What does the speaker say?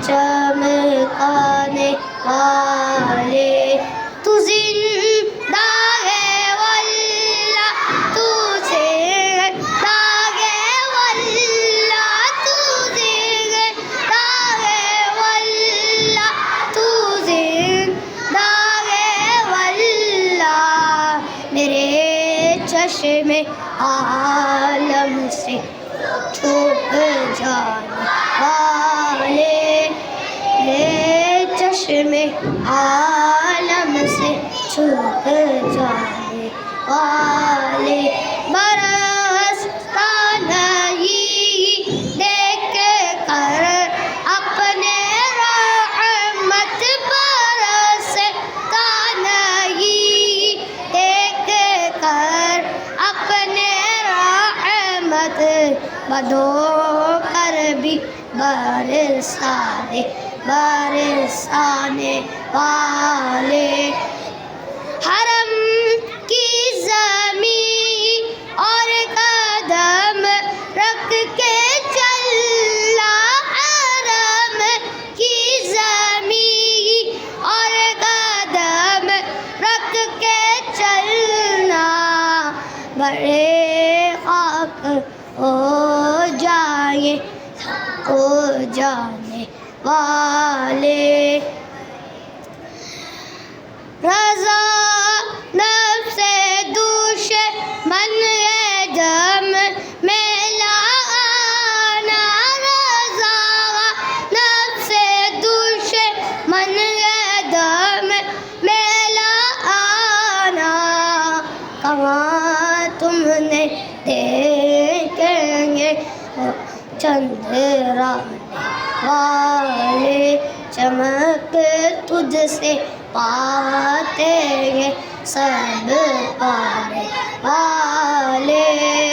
چمکانے والے تو زندہ ہے واللہ تو زندہ ہے واللہ تو زندہ ہے واللہ تو زندہ ہے واللہ میرے چشم عالم سے چھپ جانے والے میرے چشم عالم سے چھپ جانے والے برستا نہیں دیکھ کر اپنے رحمت برستا نہیں دیکھ کر اپنے رحمت بدو کر بھی برسانے والے حرم کی زمین اور قدم رکھ کے چلا حرم کی زمین اور قدم رکھ کے چلنا بڑے خاک ہو جانے والے رضا نفس دشمن دم میں لانا رضا نفس دشمن دم میں لانا کہاں تم نے دیکھیں گے چندرانے والے چمک تجھ سے پاتے ہیں سب پانے والے